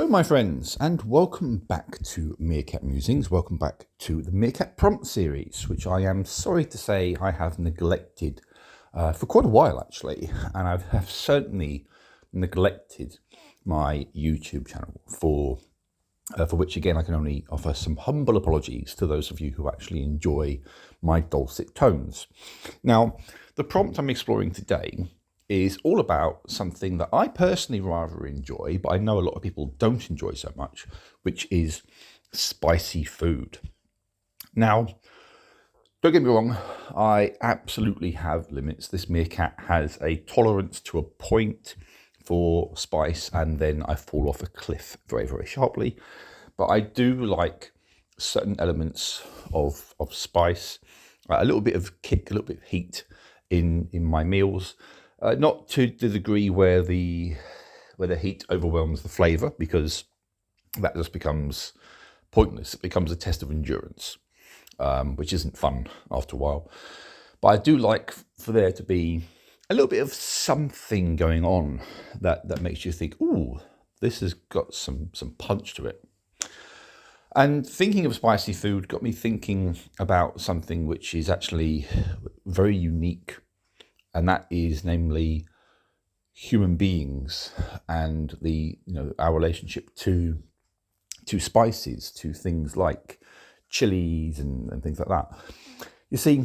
my friends, and welcome back to Meerkat Musings. Welcome back to the Meerkat Prompt series, which I am sorry to say I have neglected for quite a while, actually. And I have certainly neglected my YouTube channel, for which, again, I can only offer some humble apologies to those of you who actually enjoy my dulcet tones. Now, the prompt I'm exploring today is all about something that I personally rather enjoy, but I know a lot of people don't enjoy so much, which is spicy food. Now, don't get me wrong, I absolutely have limits. This meerkat has a tolerance to a point for spice, and then I fall off a cliff very, very sharply. But I do like certain elements of spice, a little bit of kick, a little bit of heat in my meals. Not to the degree where the heat overwhelms the flavour, because that just becomes pointless. It becomes a test of endurance, which isn't fun after a while. But I do like for there to be a little bit of something going on that makes you think, ooh, this has got some punch to it. And thinking of spicy food got me thinking about something which is actually very unique, and that is namely human beings and our relationship to spices, to things like chilies and things like that. You see,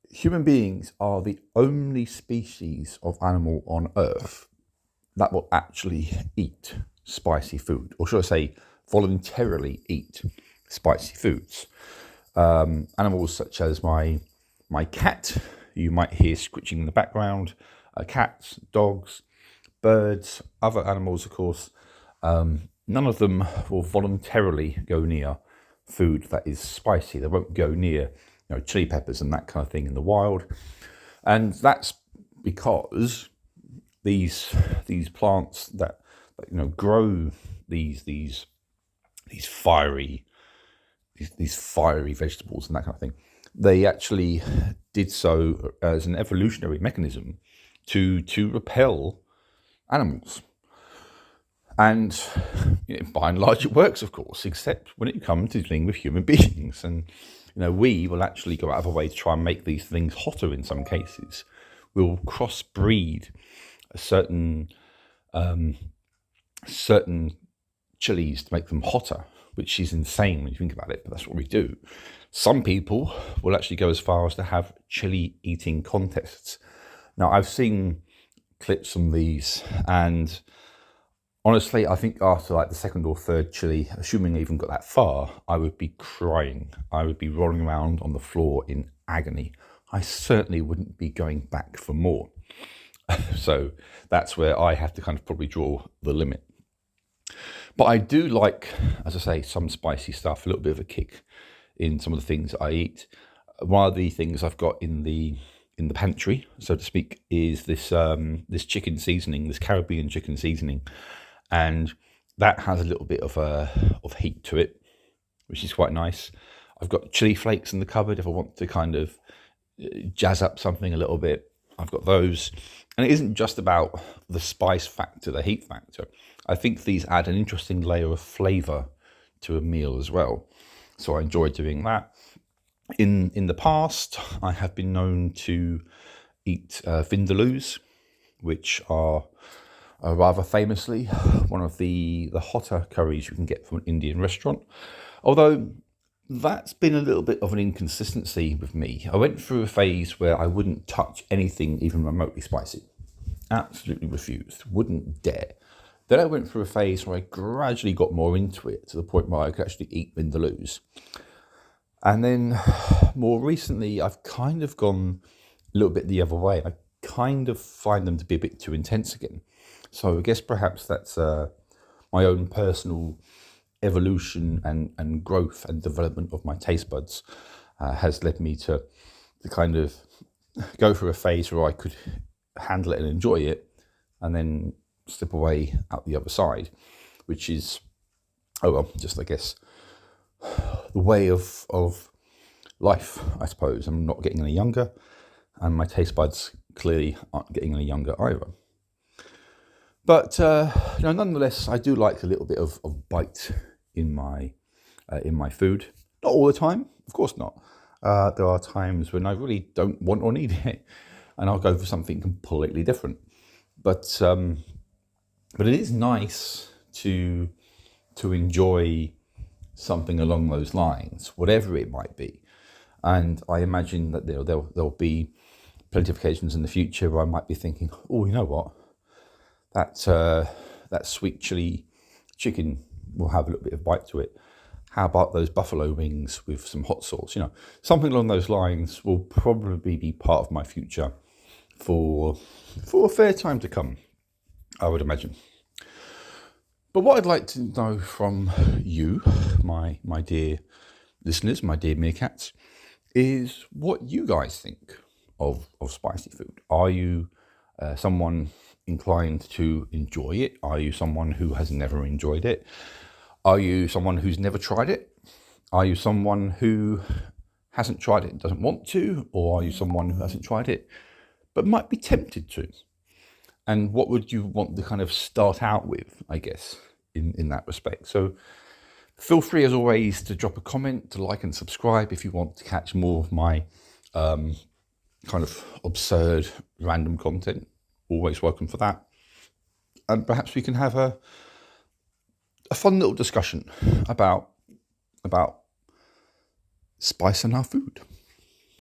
human beings are the only species of animal on Earth that will actually eat spicy food, or should I say voluntarily eat spicy foods. Animals such as my cat, you might hear scritching in the background, cats, dogs, birds, other animals, of course, none of them will voluntarily go near food that is spicy. They won't go near chili peppers and that kind of thing in the wild. And that's because these plants that grow these fiery vegetables and that kind of thing, they actually did so as an evolutionary mechanism to repel animals. And by and large it works, of course, except when it comes to dealing with human beings. And we will actually go out of our way to try and make these things hotter in some cases. We'll crossbreed certain chilies to make them hotter, which is insane when you think about it, but that's what we do. Some people will actually go as far as to have chili eating contests. Now, I've seen clips from these, and honestly, I think after like the second or third chili, assuming I even got that far, I would be crying. I would be rolling around on the floor in agony. I certainly wouldn't be going back for more. So that's where I have to kind of probably draw the limit. But I do like, as I say, some spicy stuff, a little bit of a kick in some of the things I eat. One of the things I've got in the pantry, so to speak, is this chicken seasoning, this Caribbean chicken seasoning, and that has a little bit of heat to it, which is quite nice. I've got chili flakes in the cupboard if I want to kind of jazz up something a little bit. I've got those, and it isn't just about the spice factor, the heat factor. I think these add an interesting layer of flavour to a meal as well. So I enjoy doing that. In the past, I have been known to eat vindaloos, which are rather famously one of the hotter curries you can get from an Indian restaurant. Although that's been a little bit of an inconsistency with me. I went through a phase where I wouldn't touch anything even remotely spicy. Absolutely refused, wouldn't dare. Then I went through a phase where I gradually got more into it, to the point where I could actually eat vindaloos. And then more recently, I've kind of gone a little bit the other way. I kind of find them to be a bit too intense again. So I guess perhaps that's my own personal evolution and growth and development of my taste buds has led me to kind of go through a phase where I could handle it and enjoy it, and then slip away out the other side, which is, just I guess the way of life, I suppose. I'm not getting any younger, and my taste buds clearly aren't getting any younger either. But nonetheless, I do like a little bit of bite in my food. Not all the time, of course not. There are times when I really don't want or need it, and I'll go for something completely different. But it is nice to enjoy something along those lines, whatever it might be. And I imagine that there'll be plenty of occasions in the future where I might be thinking, oh, you know what, that sweet chili chicken will have a little bit of bite to it. How about those buffalo wings with some hot sauce? Something along those lines will probably be part of my future for a fair time to come, I would imagine. But what I'd like to know from you, my dear listeners, my dear meerkats, is what you guys think of spicy food. Are you someone inclined to enjoy it? Are you someone who has never enjoyed it? Are you someone who's never tried it? Are you someone who hasn't tried it and doesn't want to? Or are you someone who hasn't tried it but might be tempted to? And what would you want to kind of start out with, I guess, in that respect? So feel free, as always, to drop a comment, to like and subscribe if you want to catch more of my kind of absurd, random content. Always welcome for that. And perhaps we can have a fun little discussion about spice in our food.